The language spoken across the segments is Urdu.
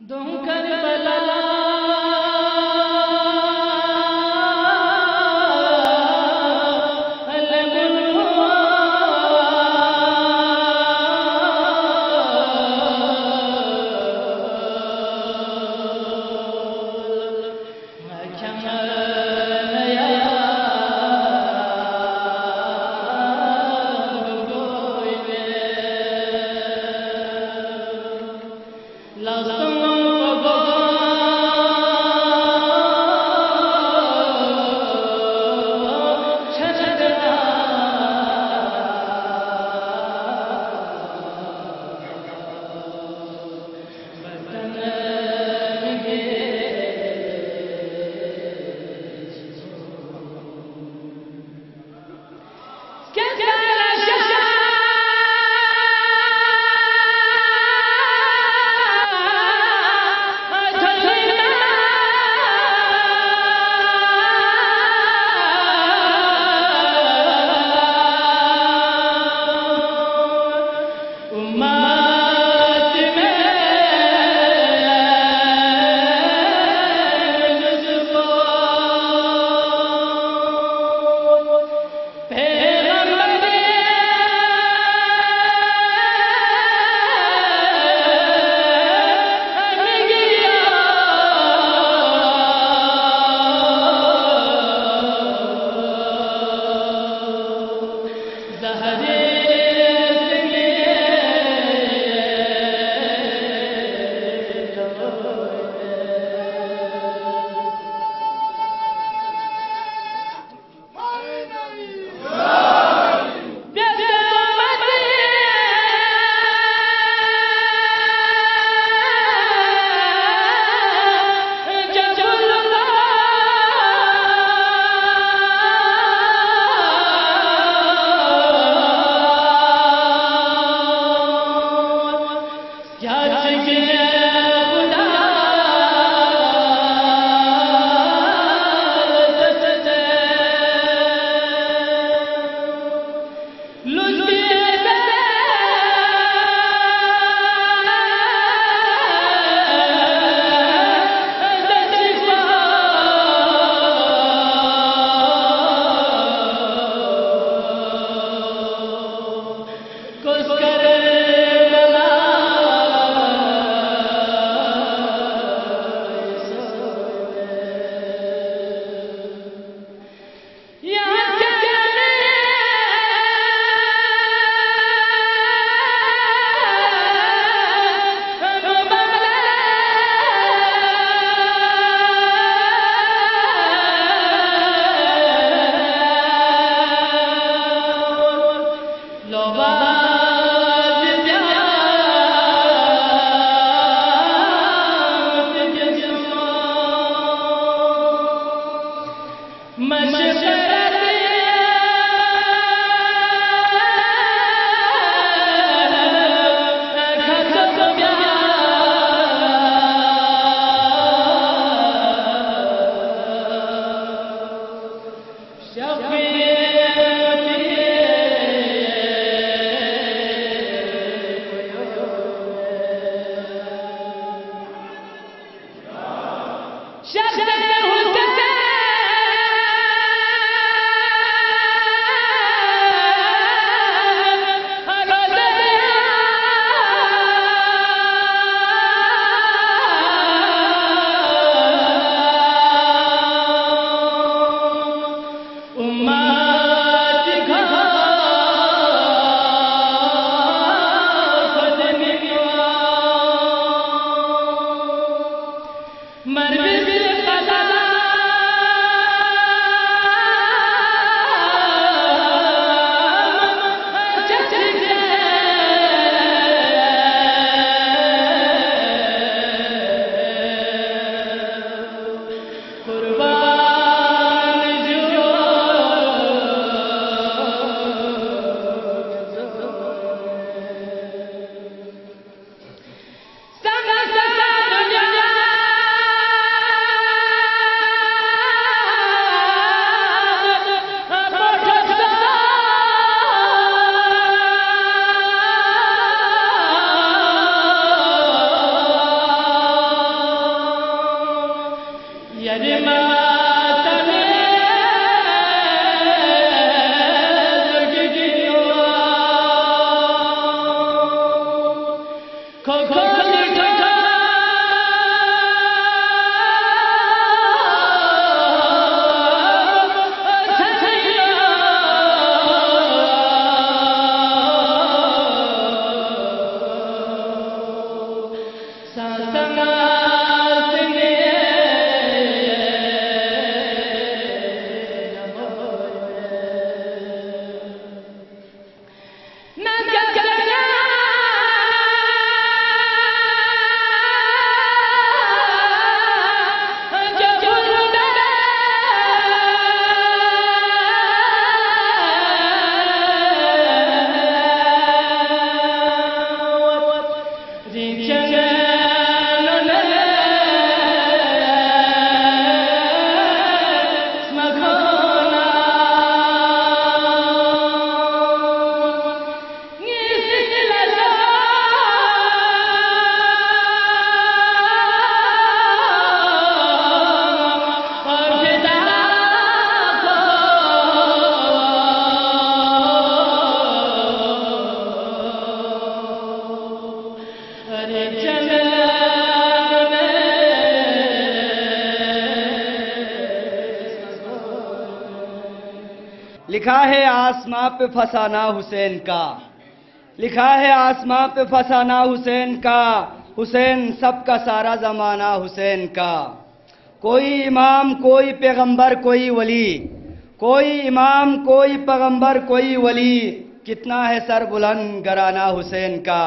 دوں کربلا مرد لکھا ہے آسماں پہ فسانہ حسین کا، لکھا ہے آسماں پہ فسانہ حسین کا، حسین سب کا سارا زمانہ حسین کا۔ کوئی امام کوئی پیغمبر کوئی ولی، کوئی امام کوئی پیغمبر کوئی ولی، کتنا ہے سر بلند گھرانہ حسین کا۔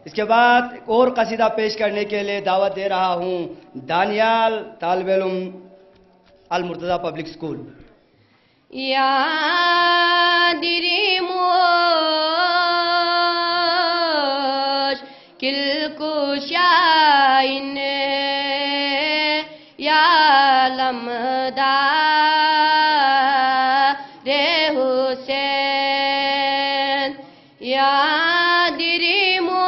اس کے بعد اور قصیدہ پیش کرنے کے لیے دعوت دے رہا ہوں دانیال طالب علم المرتضی پبلک اسکول۔ یا دریموش کل کشائن یا لمدار حسین، یا دریموش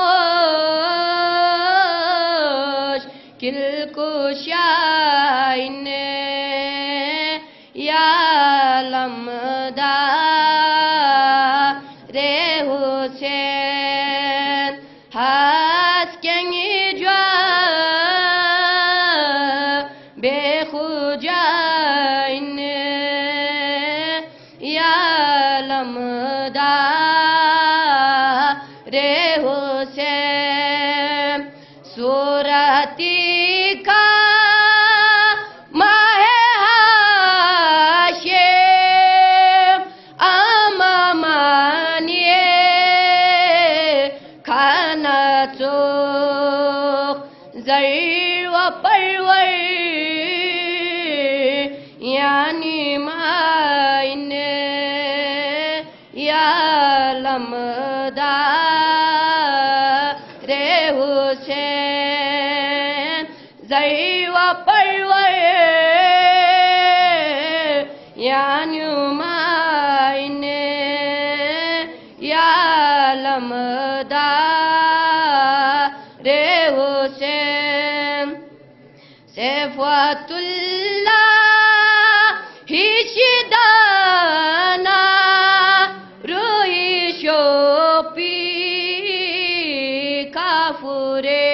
کل کشائن یا لمدار حسین، ہس کنگی جو بے خجائن یا لمدار حسین، صورتی کا زر و پرور یعنی مائن یا لمدار حسین، زر و پرور یعنی مائن یا لمدار حسین، صفوت اللہ شدانا روحی شوپی کافورے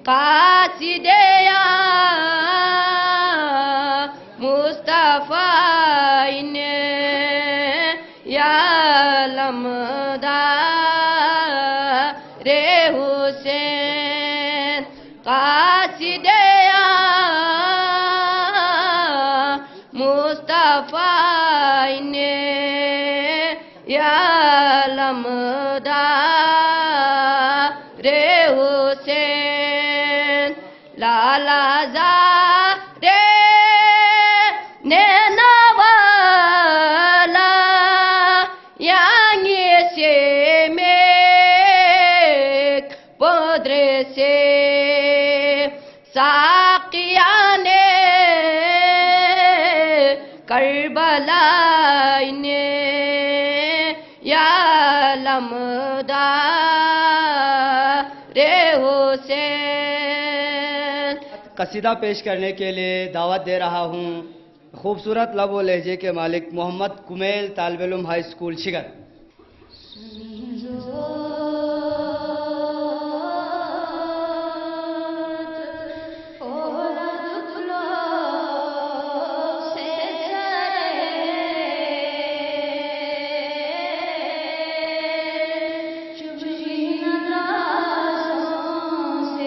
قاصدیا مصطفیٰ یا لمدار حسین، قاصدیا مصطفیٰ یا لمدار حسین، لالا زار نینا والا یعنی سے پدر سے ساقیان کربلا یا لمدار حسین۔ قصیدہ پیش کرنے کے لیے دعوت دے رہا ہوں خوبصورت لب و لہجے کے مالک محمد کمیل طالب علم ہائی اسکول شگر۔ سے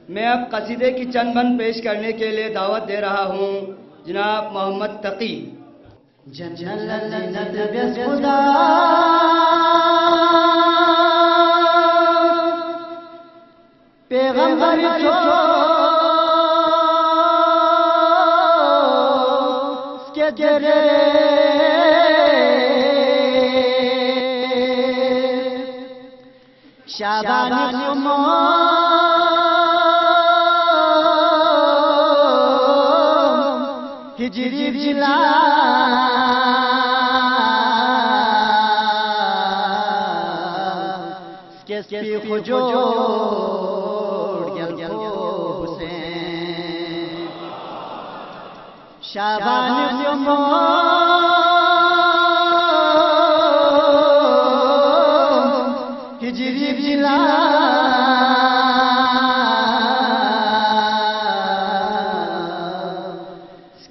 میں اب قصیدے کی چند بند پیش کرنے کے لیے دعوت دے رہا ہوں جناب محمد تقی. پیغمبر کے جرے شابان ہجری جلا کیسی خجوڑ گل حسین شابان ہجری جلا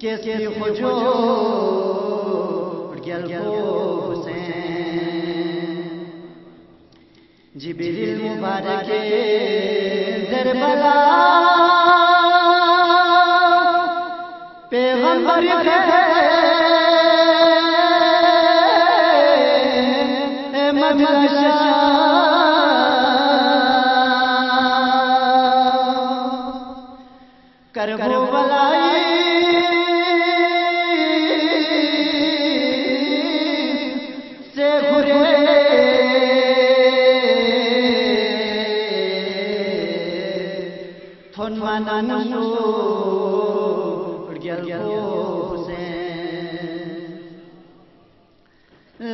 کیسی خجوڑ گل حسین جبریل مبارک در بلا پیغمبر کربو بلائی سے گھرے تھون مانا نشور گل حسین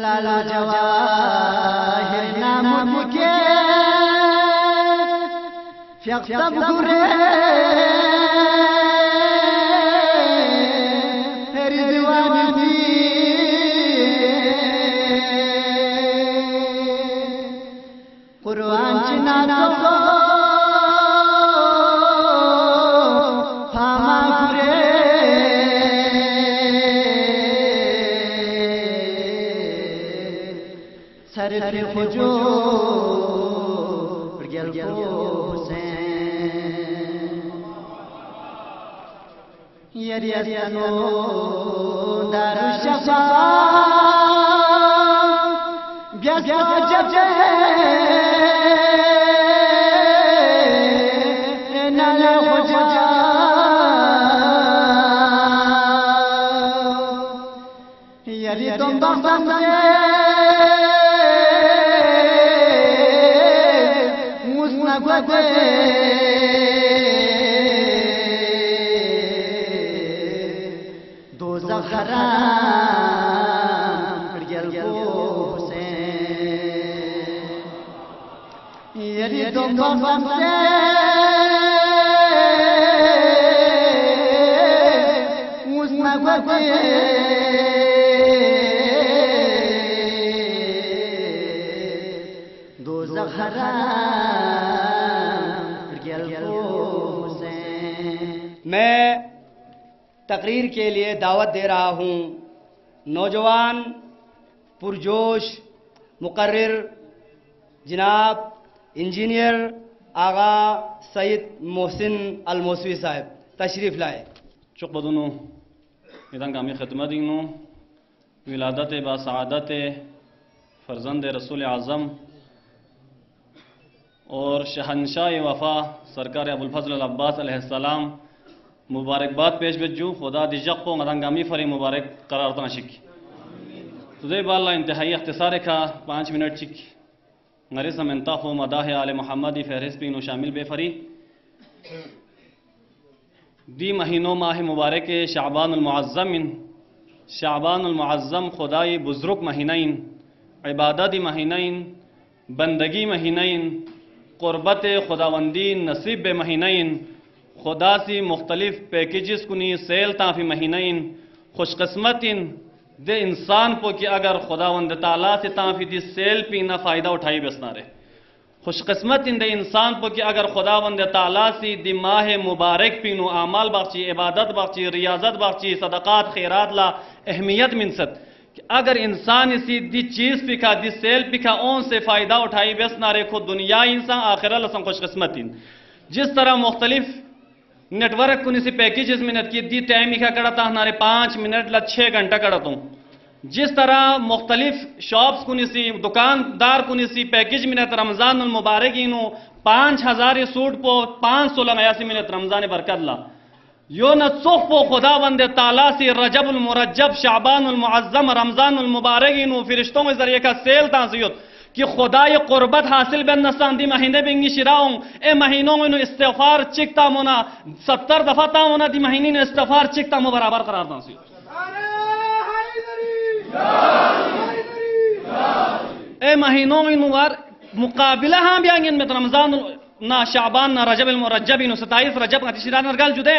لالا جواہر نام کے فیقتب گھرے قرآن چنانا کو فاما گرے سر خجوڑ گل حسین یریانو دار الشفا یری تم بخشم سے گوتے دوزخ حرام گل کو حسین یری تو قسم سے مسنا گوتے دوزخ حرام گل کو حسین. میں تقریر کے لیے دعوت دے رہا ہوں نوجوان پرجوش مقرر جناب انجینئر آغا سید محسن الموسوی صاحب تشریف لائے. چق بدونو ایدان کامی خدمتینو ولادت با سعادت فرزند رسول اعظم اور شہنشاہ وفا سرکار ابوالفضل العباس علیہ السلام مبارکباد پیش بجو خدا دی جق کو مدنگامی فری مبارک قرار دنا شک تو دے بالا انتہائی اختصار کا 5 منٹ چک نریس منتاخ و مداح آل محمدی فہرست پینو شامل بے فری دی مہینوں ماہ مبارک شعبان المعظم خدای بزرگ مہینین عبادت مہینین بندگی مہینین قربت خداوندی نصیب بے مہینین خدا سی مختلف پیکیجز کنی سیل تافی مہینین خوش قسمتین دے انسان پو کہ اگر خداوند تعالیٰ سے تافی دی سیل پی نہ فائدہ اٹھائی بسنا رہے. خوش قسمتین دے انسان پو کہ اگر خداوند تعالیٰ سی دی ماہ مبارک پینو اعمال بخشی عبادت بخشی ریاضت بخشی صدقات خیرات لا اہمیت منست کہ اگر انسان اسی دی چیز پکا دی سیل پکا اون سے فائدہ اٹھائی بسنا رہے خود دنیا انسان آخرہ لسن خوش قسمتین. جس طرح مختلف نیٹ ورک کنی سی پیکیجز منت کی دی ٹائم ہی کا کرتا ہمارے 5 منٹ لا 6 گھنٹہ کرتا ہوں. جس طرح مختلف شاپس کنی سی دکاندار کنی سی پیکیج منت رمضان المبارک انو 5000 سوٹ پو 580 منت رمضان برکت لا یو نہ صف پو خدا بند تعالیٰ سی رجب المرجب شعبان المعظم رمضان المبارک انو فرشتوں کے ذریعے کا سیل تانسیت کہ خدای قربت حاصل بین نسان دی مہینے بینگی شراؤں اے مہینوں میں استغفار چکتا مونا 70 دفعہ تا مونا دی مہینے نے استغفار چکتا مو برابر قرار دان سی اے مہینوں میں مقابلہ ہاں بیانگین میں رمضان نہ شعبان نہ رجب المرجب 27 رجب کا شران ارگال جدے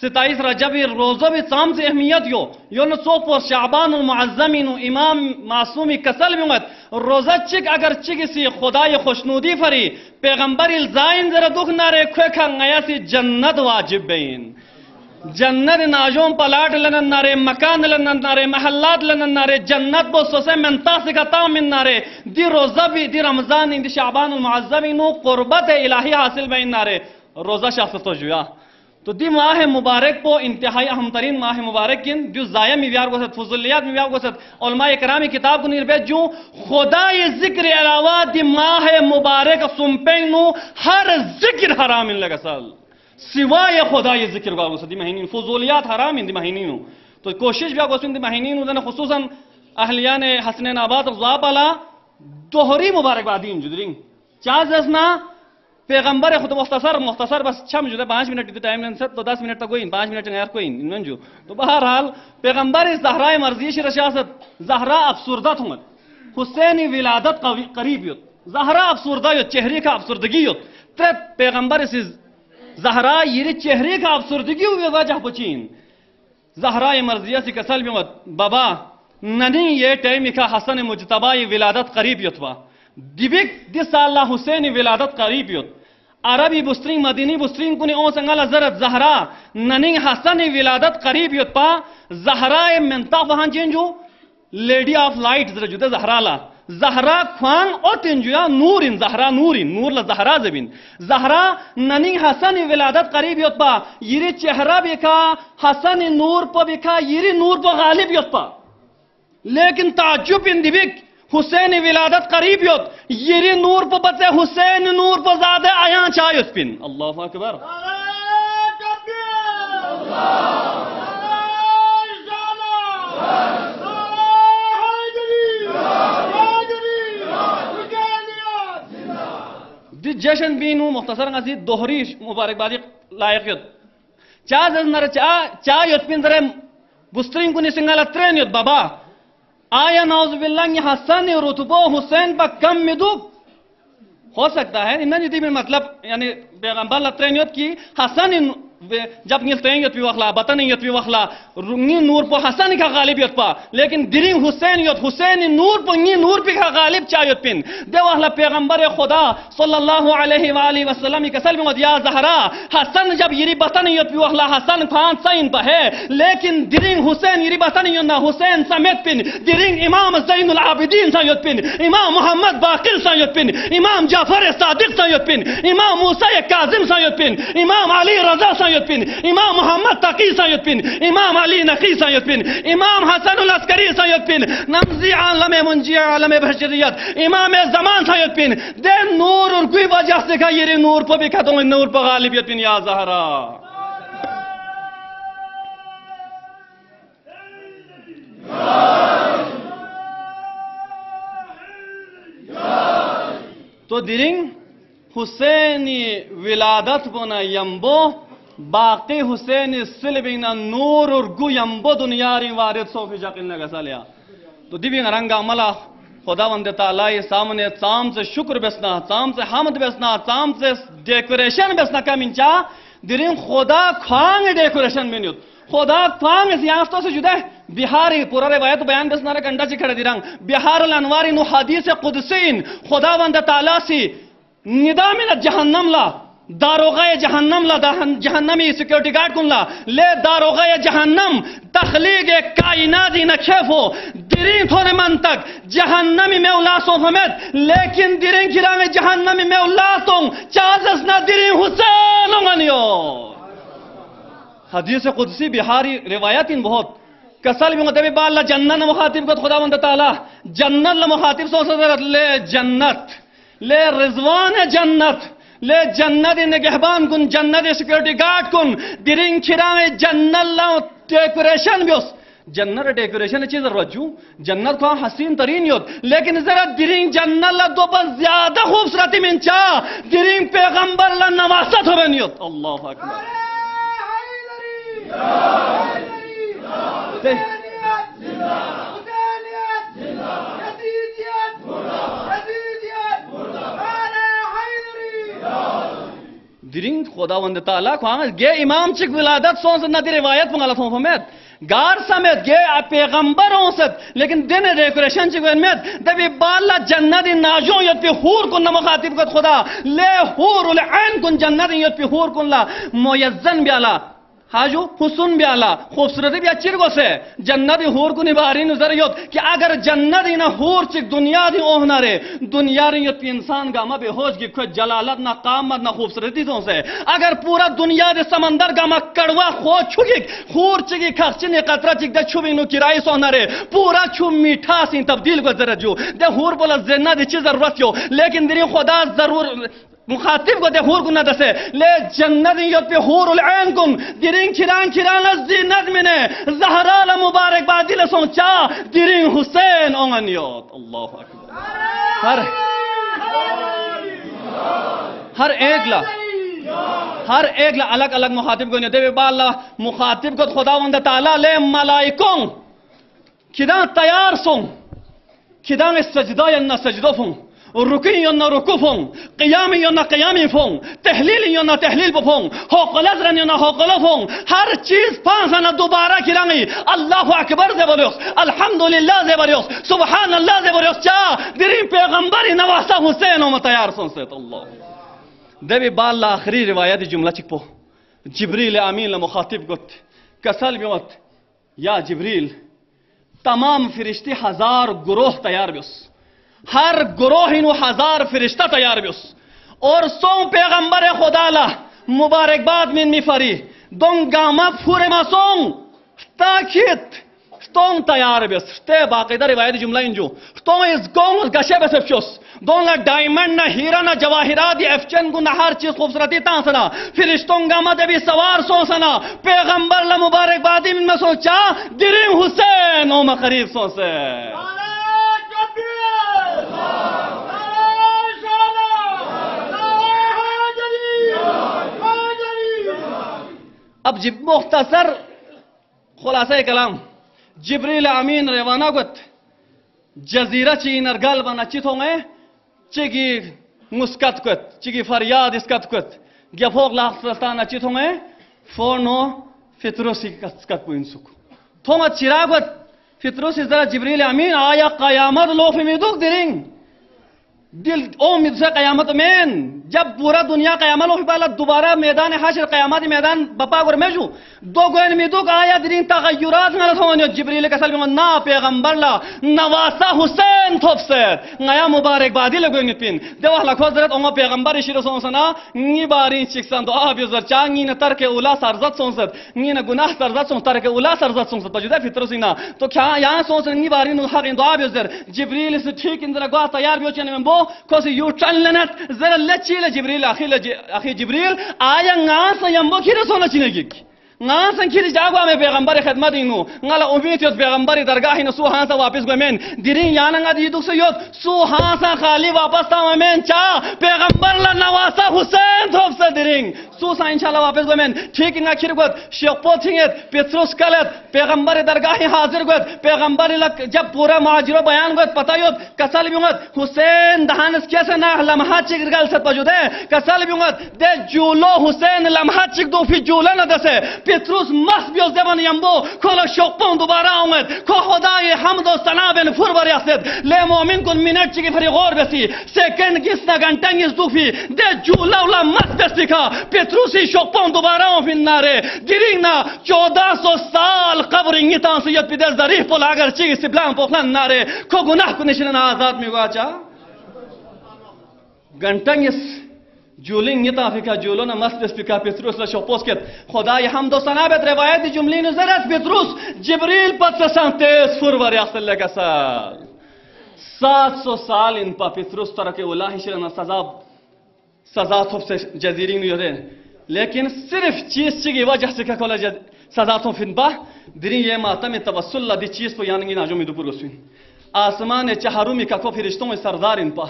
27 رجب روزہ بھی سام سے اہمیت یو نہ صوف و شعبان المعظمین امام معصومی کسل بیمت روزہ چک اگر چک سی خدای خوشنودی فری پیغمبر الزائن ذرا دکھ نارے کھوے کھا نیا سی جنت واجب بین جنت ناجوم پلاٹ لنن نارے مکان لنن نارے محلات لنن نارے جنت بو سوسے منتاسی کا تام من نارے دی روزہ بھی دی رمضان دی شعبان المعظمین قربت الہی حاصل بین نارے روزہ شخص تو جویا تو دی ماہ مبارک پو انتہائی اہم ترین ماہ مبارک کن جو زائم میویار گوست فضلیات میویار گوست علماء اکرامی کتاب کو نربیت جو خدای ذکر علاوہ دی ماہ مبارک سنپینو ہر ذکر حرام ان لگا سال سوائے خدای ذکر گوست دی مہینین فضلیات حرام ان دی مہینینو تو کوشش بیا گوست دی مہینینو دن خصوصا اہلیان حسنین آباد غزاب علا دوہری مبارک بادین جدرین چاز ازنا پیغمبر خود مختصر بس چھم جو 5 منٹ کی ٹائم لیں تو 10 منٹ تک کوئی 5 منٹ غیر کوئی ننجو تو بہرحال پیغمبر زہرا مرضیش رشاست زہرا افسردہ تھمت حسین ولادت قریب یوت زہرا افسردہ یوت چہرے کا افسردگی یوت ترت پیغمبر سے زہرا یہ چہرے کا افسردگی ہوئی وجہ پچین زہرا مرضیہ سے کسل بیمت بابا ننی یہ ٹائم کا حسن مجتبہ ولادت قریب یوت با دیبک دی سالہ حسین ولادت قریب یوت عربی بسترین مدینی بسترین کنی اون سنگل زرد زہرا ننی حسن ولادت قریب یوت پا زہرا منطق وہاں چینجو لیڈی آف لائٹ زر جدے زہرا لا زہرا خوان او تنجویا نورین زہرا نورین نور لزہرا زبین زہرا ننی حسن ولادت قریب یوت پا یری چہرہ بکا حسن نور پا بکا یری نور پا غالب یوت پا لیکن تعجب ان دیبک حسین ولادت قریب یوت یری نور پا بچے حسین نور پا زیادہ آیاں چاہیس پن اللہ اکبر دی جشن بینو مختصر غزی دوہری مبارکبادی لائق یت چا زنر چا یت پین ذرا بسترین کنی سنگالا ترین یت بابا آیا نعوذ باللہ یہ حسن رتبو حسین پا کم میدو ہو سکتا ہے انہاں جدی میں مطلب یعنی پیغمبر لطرین یت کی حسن جب نیلتین یت پی وخلا بطن یت پی وخلا رنگی نور پا حسن کا غالب یت پا لیکن درین حسین یت حسین نور پا نی نور پی کا غالب چا یت پین دے وخلا پیغمبر خدا صلی اللہ علیہ وآلہ وسلم کا سلم ودیا زہرا حسن جب یری بطن یت پی وخلا حسن کھان سین پا ہے لیکن درین حسین یری بطن ینا حسین سمیت پین درین امام زین العابدین سا یت پین امام محمد باقر سا یت پین امام جعفر صادق سا یت پین امام موسیٰ کاظم سا یت پین امام علی رضا سا یت پین امام محمد تقی سا یت پین امام علی نقی سا یت پین امام حسن العسکری سا یت پین نمزی عالم منجی عالم بشریت امام زمان سا یت پین دے نور اور کوئی وجہ سے کہا یہ نور پہ بھی کہتا ہوں نور پہ غالب یت پین یا زہرا تو درنگ حسینی ولادت بنا یمبو باقی حسینی سلبینا نور اور گو یمبو دنیاری وارد صوفی جاقل نگا سالیا تو دیوی رنگا ملا خداوند تعالی سامنے تام سے شکر بسنا تام سے حمد بسنا تام سے ڈیکوریشن بسنا کمینچا درنگ خدا کھانگ ڈیکوریشن بینیوت خدا کھانگ اس یافتوں سے جدا ہے بہاری پورا روایت بیان بسنا رہا کنڈا چی کھڑا دیرانگ بہار الانواری نو حدیث قدسین خداوند تعالی سی ندا من جہنم لا داروغہ جہنم لا جہنمی سیکیورٹی گارڈ کن لا لے داروغہ جہنم تخلیق کائناتی نکھیفو درین تھونے من تک جہنمی میں اولاسوں فمید لیکن درین کھرا میں جہنمی میں اولاسوں چازس نا درین حسین ہونگنیو حدیث قدسی بہاری روایت ان بہت کسل بھی مطبی با اللہ جنت مخاطب کو خداوند تعالی جنت مخاطب سو سو لے جنت لے رضوان جنت لے جنت نگہبان کن جنت سیکیورٹی گارڈ کن درین کھرا میں جنت لا ڈیکوریشن بھی اس جنت ڈیکوریشن چیز رجو جنت کو حسین ترین یوت لیکن ذرا درین جنت لا دو پر زیادہ خوبصورتی من چاہ درین پیغمبر لا نواست ہو بین یوت اللہ اکبر درین خداوند تعالی کو گے امام چک ولادت سون سے نہ دی روایت منگلت ہوں فمیت گار سمیت گے پیغمبر ہوں ست لیکن دن ڈیکوریشن چک ونمیت دبی بالا جنت ناجوں یت پی حور کن مخاطب کت خدا لے حور العین کن جنت یت پی حور کن لا مویزن بیالا حاجو حسن بیالا خوبصورتی بیا چرگو سے جنت حور کو نباری نظر یوت کہ اگر جنت نہ حور چک دنیا دی اوہنا رے دنیا ریت پی انسان گاما بے ہوش کی کھوچ جلالت نہ قامت نہ خوبصورتی دوں سے اگر پورا دنیا دے سمندر گاما کڑوا خو چھوکی حور چکی خرچنی قطرہ چک دے چھوی نو کرائی سونا رے پورا چھو میٹھا سین تبدیل کو ذرا جو دے حور بولا زنہ دی چیز ضرورت یو لیکن دری خدا ضرور مخاطب کو دے حور کن نہ دسے لے جنت یوت پہ حور العین کن درین کھران زینت منے زہرال مبارک بادی لسون چاہ درین حسین اونگن یوت اللہ اکبر ہر ایک لا الگ الگ مخاطب کو دے با اللہ مخاطب کو خداوند تعالی لے ملائکوں کدان تیار سون کدان سجدہ یا نہ سجدہ فون رکی یونا رکو فون قیامی یونا قیامی فون تحلیل یونا تحلیل فون حوقل ازرن یونا حوقل فون ہر چیز پانسانا دوبارہ کرانگی اللہ اکبر زی بریوس الحمدللہ زی بریوس سبحان اللہ زی بریوس چاہ درین پیغمبری نواسا حسین و متیار سن سیت اللہ دیوی بالا آخری روایت جملہ چک پو جبریل امین لمخاطب گت کسل بیوت یا جبریل تمام فرشتی 1000 گروہ تیار بیوس ہر گروہ انو 1000 فرشتہ تیار بیوس اور سون پیغمبر خدا لا مبارکباد من میفری دون گاما پھورے ما سون تاکیت ستون تیار بیوس تے باقیدہ روایت جملہ انجو ستون اس گون گشے بس افشوس دون لا ڈائمنڈ نہ ہیرا نہ جواہرات دی افچن کو نہ ہر چیز خوبصورتی تانسنا فرشتوں گاما دے بھی سوار سوسنا پیغمبر لا مبارکبادی من میں سوچا درین حسین او مقریب سوسے اب مختصر خلاصہ کلام جبریل امین روانہ گت جزیرہ چی نرگل بنا چیتھوں گے چگی مسکت کت چگی فریاد اسکت کت گیا فوق لاستان چیتھوں گے فورنو فطروسی کت پوین سکو تھوما چراغت فطروسی ذرا جبریل امین آیا قیامت لو فی میدوک درنگ دل امید سے قیامت مین جب پورا دنیا قیامت لو فی بالا دوبارہ میدان حشر قیامتی میدان بپا گر میجو دو گوین میدوک آیا درنگ تغیرات نالت ہونیو جبریل کسل بیمون نا پیغمبر لا نواسا حسین تھوف سید نیا مبارک بادی لگوین پین دیوہ لکھو ذرت اونگا پیغمبر شیرو سونسنا نی بارین چکسان دو آبیو ذر چانگی نا ترک اولا سرزت سونسد نی نا گناہ سرزت سونس ترک اولا سرزت سونسد پجودہ فطر سینا تو کیا یہاں سونسن نی بارین حق دو آبیو ذر جبریل سے ٹھیک اندر گواہ تیار بیو چنے میں بو کوسی یو چن لنت ذرا لچی جبریل اخی جبریل آیا ناس یمبو کی رسونا چنے گی ناسن کھیری جاگوا میں پیغمبر خدمت اینو نالا امید یوت پیغمبر درگاہی نو سو ہانسا واپس گوے من دیرین یاننگا دیدوک سے یوت سو ہانسا خالی واپس تا من چاہ پیغمبر لنواسا حسین تھوپ سے دیرین سو سا انشاءاللہ واپس گوے من ٹھیک انگا کھیر گوت شیخپو تھنگت پتروس کلت پیغمبر درگاہی حاضر گوت پیغمبر جب پورا معاجرو بیان گوت پتا یوت کسال بیونگت حسین دہانس کیسے نا لمحات چک گل ست پجو دے کسال بیونگت دے جولو حسین لمحات چک دو فی جولو ندسے پتروس مس بیوز دیوان یمبو کھولا شوقپون دوبارہ آمد کھو خدای حمد و ثنا بن فرور یاسد لے مومن کن منٹ چکی فری غور بسی سیکنڈ گسنا گنٹنگز دوفی دے جولاولا مس بسی کا پتروسی شوقپون دوبارہ آمد نارے دیرین 1400 سال قبر انگیتان سید پی دے ظریف پول اگر چکی سپلان پوخلن نارے کھو گناہ کنشنن آزاد میں گواچا گنٹنگز جولین یتا فکا جولونا مستس فکا پتروس لا شوپوس کت خدای حمد و ثنا بت روایت جملی نظرت پتروس جبریل پتسان تیز فرور یاخل لگا سال 700 سال ان پا پتروس ترک اللہ شرنا سزا تھوپ سے جزیرین یوزے لیکن صرف چیز چگی وجہ سے کہ کولا سزا تھوپ ان پا دری یہ ماتم توسل دی چیز پا یاننگی ناجو میں دوپر رسوین آسمان چہارومی کا کو فرشتوں میں سردار ان پا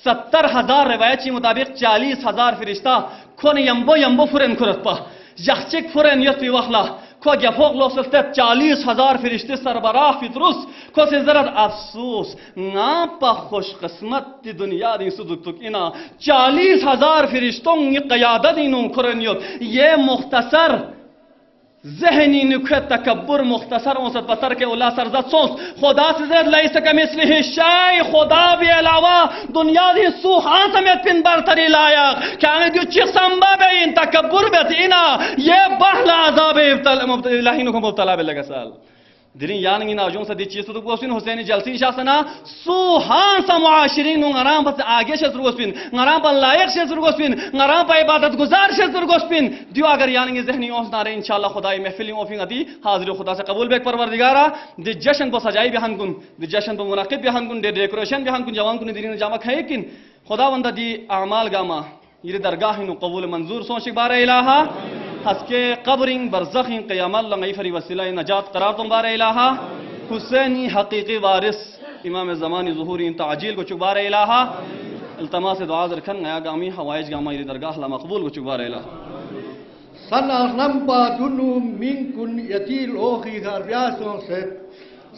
70,000 روایت چی مطابق 40,000 فرشتہ کھون یمبو فرن کرت پا یخچک فرن یتی وخلا کھو گفوق لو سلطت 40,000 فرشتے سربراہ فطروس کھو سے ذرت افسوس نا پا خوش قسمت دی دنیا دی صدقتک اینا 40,000 فرشتوں کی قیادت انہوں کرن یت یہ مختصر ذہنی نکھت تکبر مختصر اونست پتر کے اللہ سرزت سونس خدا سے زید لیس کمثلہ شیء خدا بھی علاوہ دنیا دی سوہان سمیت پن برتری لایا کیا دیو چیخ سنبا بے ان تکبر بیت اینا یہ بحل عذاب الہی نکم مبتلا بے لگا سال دلین یانگی ناجون سا دی چیز تو گوشتین حسین جلسین شاسنا سوہان سا معاشرین نرام پس آگے شد گوشتین نرام پا لائق شد گوشتین نرام پا عبادت گزار شد گوشتین دیو اگر یانگی ذہنی اوس نارے انشاءاللہ خدای محفلی اوفین دی حاضر خدا سے قبول بیک پروردگارا دی جشن پا سجائی بیہن کن دی جشن پا منعقد بیہن کن دی ڈیکوریشن بیہن کن جوان کن دیرین جامع کھائے کن خدا وندہ دی اعمال گاما یہ درگاہن قبول منظور سونشک بار الہا حس کے قبرین برزخین قیام اللہ غیفری وسیلہ نجات قرار تم بار الہا حسینی حقیقی وارث امام زمانی ظہوری تعجیل کو چکبار الہا التماس دعا ذرکن نیا گامی حوائج گاما یہ درگاہ مقبول کو چکبار الہا سناخنم پادونو منکن یتیل اوخی غربیاسون سے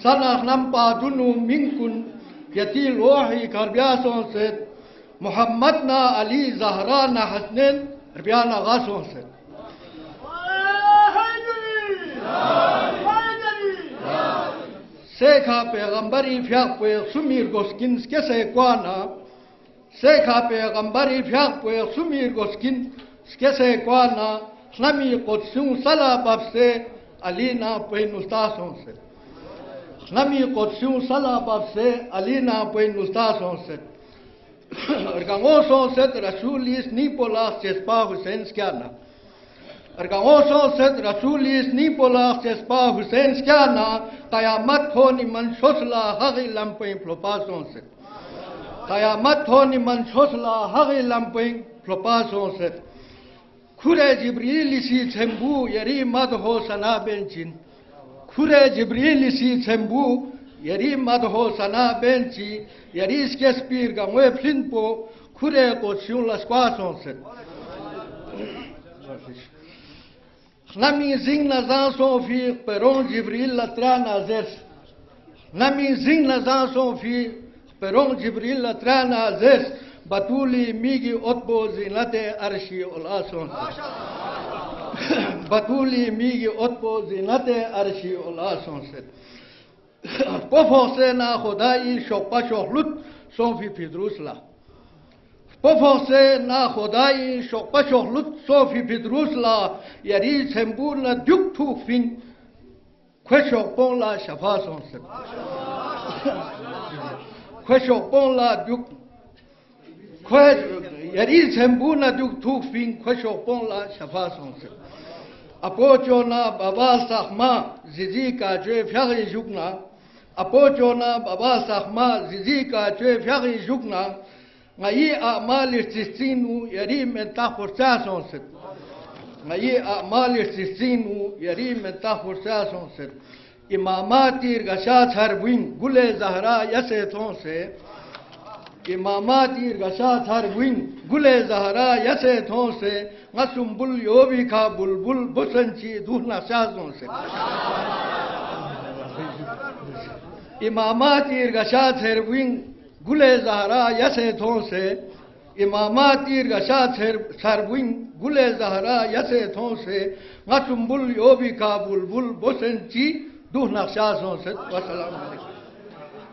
سناخنم پادونو منکن یتیل اوخی غربیاسون سے محمدنا علی زہرانا حسنین ربیانا غاسون سے سیکھا پیغمبری فیاق پویق سمیر گوسکن سکسے کوانا سیکھا پیغمبری فیاق پویق سمیر گوسکن سکسے کوانا خنمی قدسون صلا باب سے علینا پوین استاسوں سے خنمی قدسون صلا باب سے علینا پوین استاسوں سے ارگانوسوں سے رسولیس نیپولا سیسپا حسین سکیانا ارگانوسوں سے رسولیس نیپولا سیسپا حسین سکیانا قیامت ہونی من شسلا حقی لمپیں پلوپاسوں سے قیامت ہونی من شسلا حقی لمپیں پلوپاسوں سے کھرے جبریلی سی چھمبو یری مد ہو سنا بینچین کھرے جبریلی سی چھمبو یری مد ہو سنا بینچی یری اس کے سپیر گا موے پلن پو کھرے کو سیون لسکواسوں سے Nami zing na zan son fi peron Jibril la tra nazes. Nami zing na zan son fi peron Jibril la tra nazes. Batuli migi otbo zinate arshi ola son. Batuli migi otbo zinate arshi ola son set. Pofose na Khodai shokpa shoklut son fi pidrus la. Pofose na Khodai shokpa shoklut son fi pidrus la. Yari sembur na duk tuk fin. Kwe shokpon la shafa son set. Kwe shokpon la duk. Yari sembur na duk tuk fin. Kwe shokpon la shafa son set. Apocho na baba sahma zizi ka jwe fyaghi jukna. Apocho na baba sahma zizi ka jwe fyaghi jukna. Ngayi a'mal istisinu yari menta fursa sonset. Ngayi a'mal istisinu yari menta fursa sonset. İmamatir gashat harbin gule zahra yase thonse. İmamatir gashat harbin gule zahra yase thonse. Ngasumbul yobi ka bulbul busanchi duhna shazonse. İmamatir gashat harbin gule zahra yase thonse. İmamatir gashat harbin gule zahra yase thonse. Ngasumbul yobi ka bulbul busanchi duhna shazonse. Wassalamu alaikum.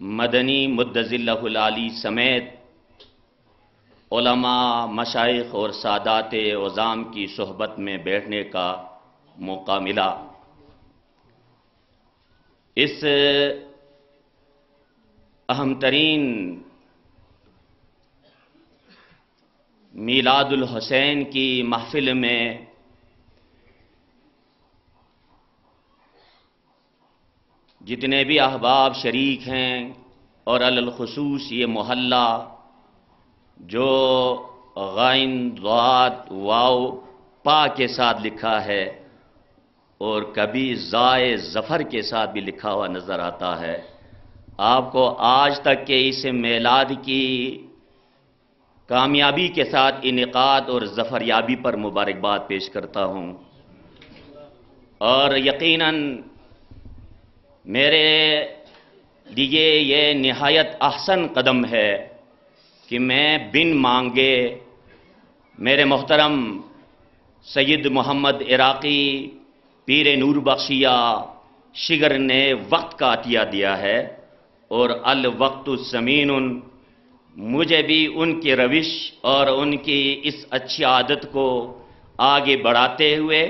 مدنی مدذلہ العالی سمیت علماء، مشائخ اور سادات عظام کی صحبت میں بیٹھنے کا موقع ملا۔ اس اہم ترین میلاد الحسین کی محفل میں جتنے بھی احباب شریک ہیں اور علی الخصوص یہ محلہ جو غائن ضاد واو پا کے ساتھ لکھا ہے اور کبھی زائے ظفر کے ساتھ بھی لکھا ہوا نظر آتا ہے، آپ کو آج تک کے اس میلاد کی کامیابی کے ساتھ انعقاد اور ظفریابی پر مبارکباد پیش کرتا ہوں۔ اور یقیناً میرے لیے یہ نہایت احسن قدم ہے کہ میں بن مانگے میرے محترم سید محمد عراقی پیر نور بخشیہ شگر نے وقت کا عطیہ دیا ہے، اور الوقت الثمین، مجھے بھی ان کی روش اور ان کی اس اچھی عادت کو آگے بڑھاتے ہوئے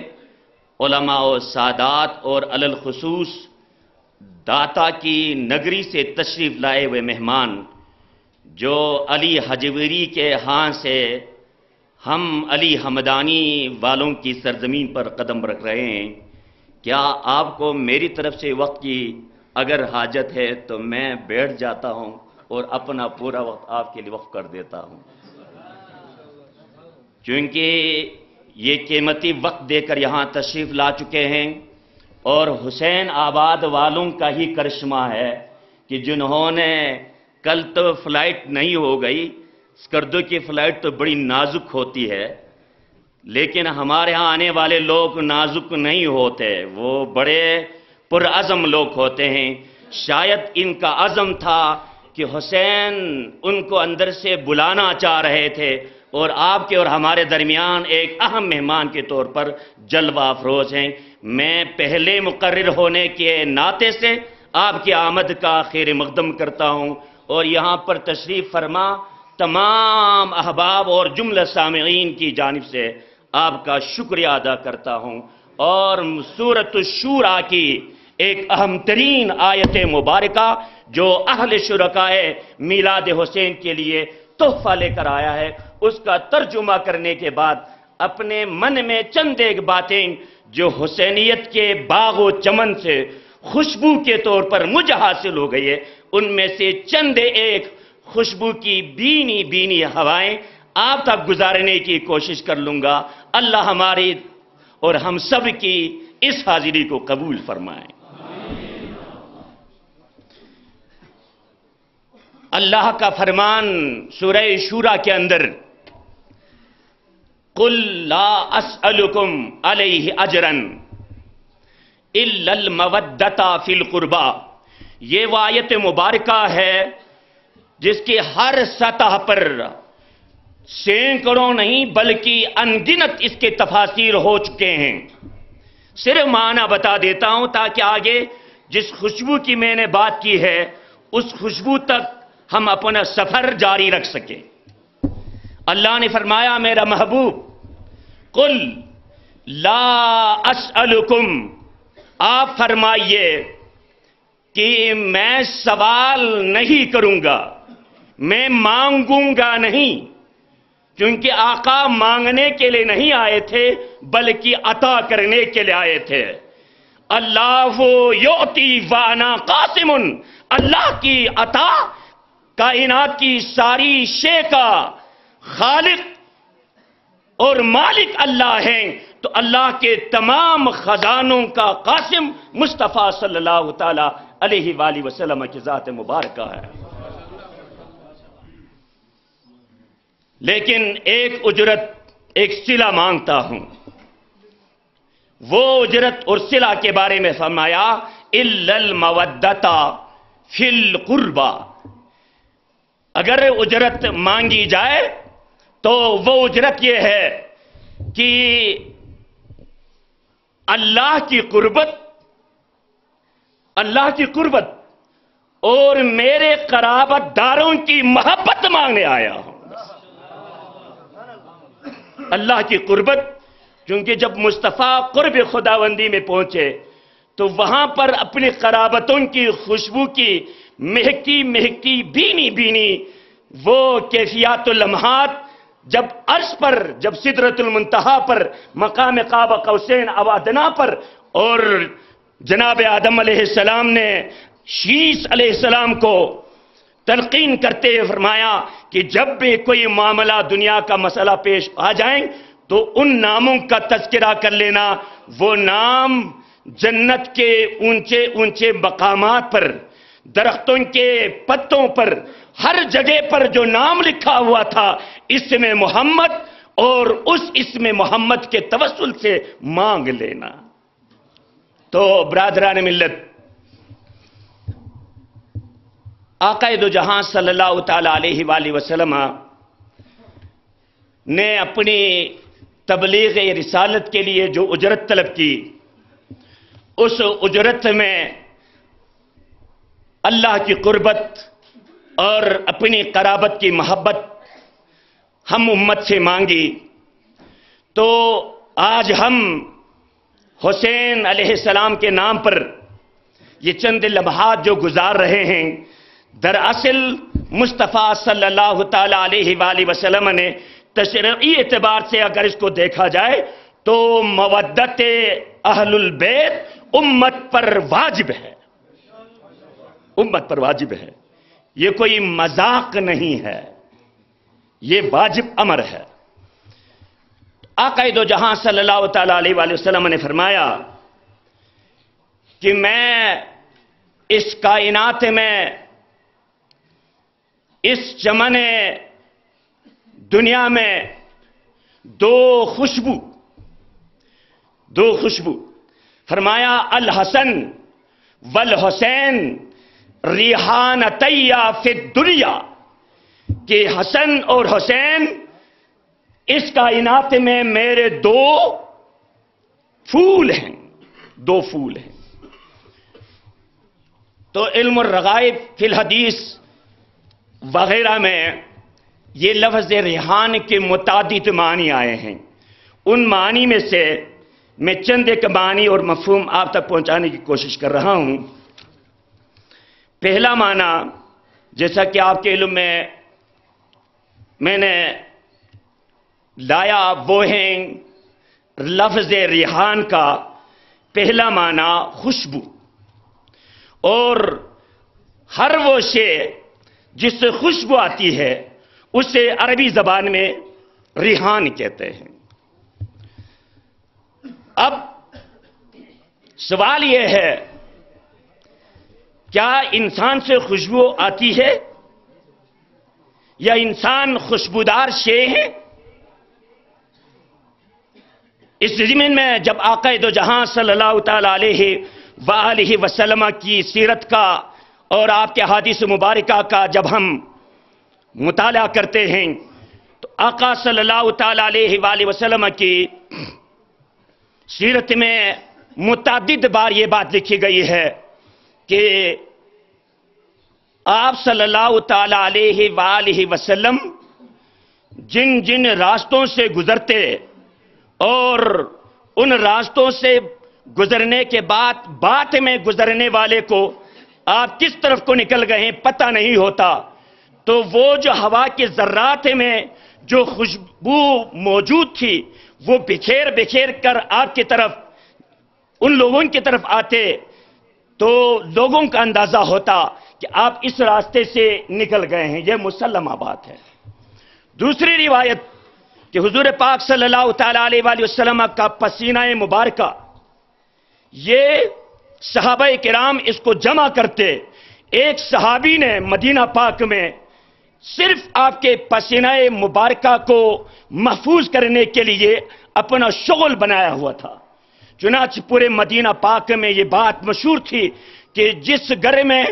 علماء و سادات اور علی الخصوص داتا کی نگری سے تشریف لائے ہوئے مہمان جو علی حجویری کے ہاں سے ہم علی حمدانی والوں کی سرزمین پر قدم رکھ رہے ہیں، کیا آپ کو میری طرف سے وقت کی اگر حاجت ہے تو میں بیٹھ جاتا ہوں اور اپنا پورا وقت آپ کے لیے وقف کر دیتا ہوں، چونکہ یہ قیمتی وقت دے کر یہاں تشریف لا چکے ہیں، اور حسین آباد والوں کا ہی کرشمہ ہے کہ جنہوں نے کل تو فلائٹ نہیں ہو گئی، اسکردو کی فلائٹ تو بڑی نازک ہوتی ہے، لیکن ہمارے ہاں آنے والے لوگ نازک نہیں ہوتے، وہ بڑے پرعزم لوگ ہوتے ہیں۔ شاید ان کا عزم تھا کہ حسین ان کو اندر سے بلانا چاہ رہے تھے، اور آپ کے اور ہمارے درمیان ایک اہم مہمان کے طور پر جلوہ افروز ہیں۔ میں پہلے مقرر ہونے کے ناطے سے آپ کی آمد کا خیر مقدم کرتا ہوں، اور یہاں پر تشریف فرما تمام احباب اور جملہ سامعین کی جانب سے آپ کا شکریہ ادا کرتا ہوں، اور سورۃ الشورى کی ایک اہم ترین آیت مبارکہ جو اہل شرکائے میلاد حسین کے لیے تحفہ لے کر آیا ہے، اس کا ترجمہ کرنے کے بعد اپنے من میں چند ایک باتیں جو حسینیت کے باغ و چمن سے خوشبو کے طور پر مجھے حاصل ہو گئی ہے، ان میں سے چند ایک خوشبو کی بینی بینی ہوائیں آپ تک گزارنے کی کوشش کر لوں گا۔ اللہ ہماری اور ہم سب کی اس حاضری کو قبول فرمائے۔ اللہ کا فرمان سورہ شورى کے اندر، قُلْ لَا أَسْأَلُكُمْ عَلَيْهِ أَجْرًا إِلَّا الْمَوَدَّةَ فِي الْقُرْبَى، یہ وہ آیت مبارکہ ہے جس کی ہر سطح پر سینکڑوں نہیں بلکہ انگنت اس کے تفاسیر ہو چکے ہیں۔ صرف معنی بتا دیتا ہوں تاکہ آگے جس خوشبو کی میں نے بات کی ہے اس خوشبو تک ہم اپنا سفر جاری رکھ سکیں۔ اللہ نے فرمایا میرا محبوب قل لا اسألکم، آپ فرمائیے کہ میں سوال نہیں کروں گا، میں مانگوں گا نہیں، کیونکہ آقا مانگنے کے لیے نہیں آئے تھے بلکہ عطا کرنے کے لیے آئے تھے۔ اللہ یعطی وانا قاسم، اللہ کی عطا کائنات کی ساری شے کا خالق اور مالک اللہ ہیں، تو اللہ کے تمام خزانوں کا قاسم مصطفیٰ صلی اللہ تعالی علیہ وآلہ وسلم کی ذات مبارکہ ہے۔ لیکن ایک اجرت، ایک صلہ مانگتا ہوں، وہ اجرت اور صلہ کے بارے میں فرمایا اِلَّا الْمَوَدَّةَ فِي الْقُرْبَى، اگر اجرت مانگی جائے تو وہ اجرت یہ ہے کہ اللہ کی قربت اور میرے قرابت داروں کی محبت مانگنے آیا ہوں۔ اللہ کی قربت، کیونکہ جب مصطفیٰ قرب خداوندی میں پہنچے تو وہاں پر اپنی قرابتوں کی خوشبو کی مہکتی مہکتی بینی بینی وہ کیفیات و لمحات جب عرش پر، جب سدرۃ المنتہا پر، مقام قاب قوسین او ادنیٰ پر، اور جناب آدم علیہ السلام نے شیش علیہ السلام کو تلقین کرتے ہوئے فرمایا کہ جب بھی کوئی معاملہ دنیا کا مسئلہ پیش آ جائیں تو ان ناموں کا تذکرہ کر لینا۔ وہ نام جنت کے اونچے اونچے مقامات پر، درختوں کے پتوں پر، ہر جگہ پر جو نام لکھا ہوا تھا اسم محمد، اور اس اسم محمد کے توسل سے مانگ لینا۔ تو برادران ملت، آقا دو جہاں صلی اللہ تعالی علیہ وآلہ وسلم نے اپنی تبلیغ رسالت کے لیے جو اجرت طلب کی، اس اجرت میں اللہ کی قربت اور اپنی قرابت کی محبت ہم امت سے مانگی۔ تو آج ہم حسین علیہ السلام کے نام پر یہ چند لمحات جو گزار رہے ہیں، دراصل مصطفیٰ صلی اللہ تعالی علیہ وآلہ وسلم نے تشریعی اعتبار سے اگر اس کو دیکھا جائے تو مودت اہل البیت امت پر واجب ہے، امت پر واجب ہے۔ یہ کوئی مذاق نہیں ہے، یہ واجب امر ہے۔ آقا دو جہاں صلی اللہ تعالی علیہ وآلہ وسلم نے فرمایا کہ میں اس کائنات میں، اس چمن دنیا میں دو خوشبو فرمایا الحسن والحسین ریحانتی فی الدنیا، کہ حسن اور حسین اس کائنات میں میرے دو پھول ہیں، دو پھول ہیں۔ تو علم الرغائب فی الحدیث وغیرہ میں یہ لفظ ریحان کے متعدد معنی آئے ہیں۔ ان معنی میں سے میں چند ایک معنی اور مفہوم آپ تک پہنچانے کی کوشش کر رہا ہوں۔ پہلا معنی، جیسا کہ آپ کے علم میں نے لایا، وہ ہیں لفظ ریحان کا پہلا معنی خوشبو، اور ہر وہ شے جس سے خوشبو آتی ہے اسے عربی زبان میں ریحان کہتے ہیں۔ اب سوال یہ ہے، کیا انسان سے خوشبو آتی ہے یا انسان خوشبودار شے ہے؟ اس ضمن میں جب آقا دو جہاں صلی اللہ تعالی علیہ وآلہ وسلم کی سیرت کا اور آپ کے احادیث مبارکہ کا جب ہم مطالعہ کرتے ہیں تو آقا صلی اللہ تعالی علیہ وآلہ وسلم کی سیرت میں متعدد بار یہ بات لکھی گئی ہے کہ آپ صلی اللہ تعالی علیہ وآلہ وسلم جن جن راستوں سے گزرتے اور ان راستوں سے گزرنے کے بعد بات میں گزرنے والے کو آپ کس طرف کو نکل گئے ہیں پتہ نہیں ہوتا، تو وہ جو ہوا کے ذرات میں جو خوشبو موجود تھی وہ بکھیر بکھیر کر آپ کی طرف، ان لوگوں کی طرف آتے تو لوگوں کا اندازہ ہوتا کہ آپ اس راستے سے نکل گئے ہیں۔ یہ مسلمہ بات ہے۔ دوسری روایت کہ حضور پاک صلی اللہ تعالی علیہ وآلہ وسلم کا پسینہ مبارکہ، یہ صحابہ کرام اس کو جمع کرتے۔ ایک صحابی نے مدینہ پاک میں صرف آپ کے پسینہ مبارکہ کو محفوظ کرنے کے لیے اپنا شغل بنایا ہوا تھا۔ چنانچہ پورے مدینہ پاک میں یہ بات مشہور تھی کہ جس گھر میں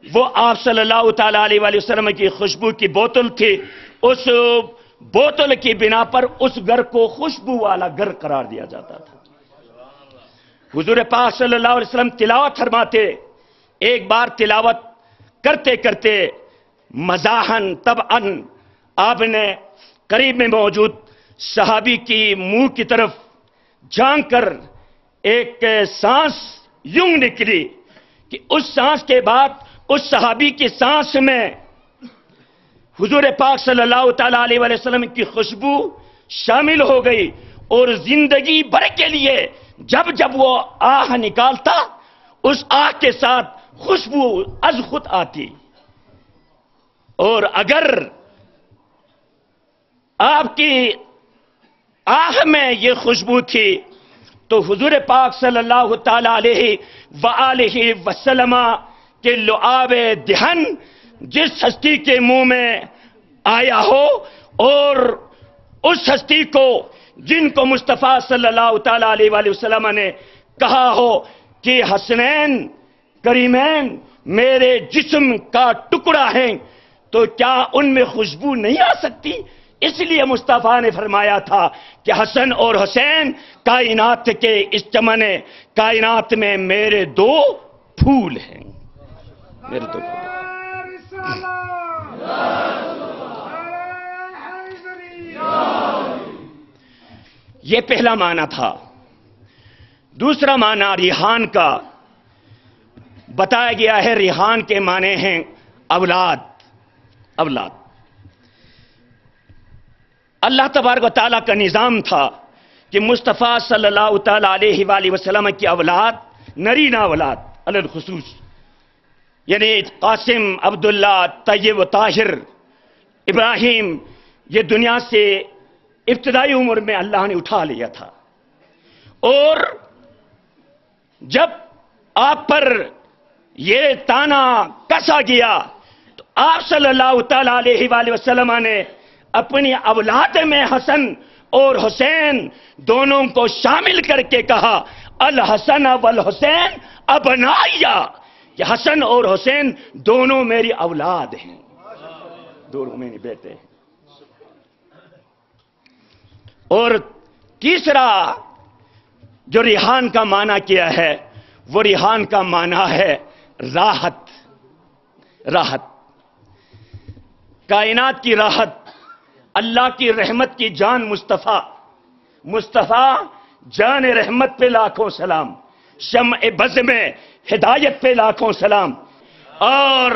وہ آپ صلی اللہ تعالی علیہ وآلہ وسلم کی خوشبو کی بوتل تھی، اس بوتل کی بنا پر اس گھر کو خوشبو والا گھر قرار دیا جاتا تھا۔ حضور پاک صلی اللہ علیہ وسلم تلاوت فرماتے، ایک بار تلاوت کرتے کرتے مزاحن طبعاً آپ نے قریب میں موجود صحابی کی منہ کی طرف جھانک کر ایک سانس یوں نکلی کہ اس سانس کے بعد اس صحابی کی سانس میں حضور پاک صلی اللہ تعالی علیہ وسلم کی خوشبو شامل ہو گئی، اور زندگی بھر کے لیے جب جب وہ آہ نکالتا اس آہ کے ساتھ خوشبو از خود آتی. اور اگر آپ کی آہ میں یہ خوشبو تھی تو حضور پاک صلی اللہ تعالی علیہ وآلہ وسلم کے لعاب دہن جس ہستی کے منہ میں آیا ہو، اور اس ہستی کو جن کو مصطفیٰ صلی اللہ تعالی علیہ وآلہ وسلم نے کہا ہو کہ حسنین کریمین میرے جسم کا ٹکڑا ہیں، تو کیا ان میں خوشبو نہیں آ سکتی؟ اس لیے مصطفیٰ نے فرمایا تھا کہ حسن اور حسین کائنات کے اس چمن کائنات میں میرے دو پھول ہیں، میرے دو پھول. یہ پہلا معنی تھا. دوسرا معنی ریحان کا بتایا گیا ہے. ریحان کے معنی ہیں اولاد. اولاد اللہ تبارک و تعالیٰ کا نظام تھا کہ مصطفیٰ صلی اللہ تعالی علیہ وآلہ وسلم کی اولاد نرینہ اولاد علی الخصوص، یعنی قاسم، عبداللہ، طیب و طاہر، ابراہیم، یہ دنیا سے ابتدائی عمر میں اللہ نے اٹھا لیا تھا. اور جب آپ پر یہ تانا کسا گیا تو آپ صلی اللہ تعالی علیہ وآلہ وسلم نے اپنی اولاد میں حسن اور حسین دونوں کو شامل کر کے کہا الحسن والحسین ابنائیا، یہ حسن اور حسین دونوں میری اولاد ہیں، دونوں میرے بیٹے ہیں. اور تیسرا جو ریحان کا معنی کیا ہے وہ ریحان کا معنی ہے راحت. راحت، کائنات کی راحت، اللہ کی رحمت کی جان مصطفیٰ. مصطفیٰ جان رحمت پہ لاکھوں سلام، شمع بز میں ہدایت پہ لاکھوں سلام. اور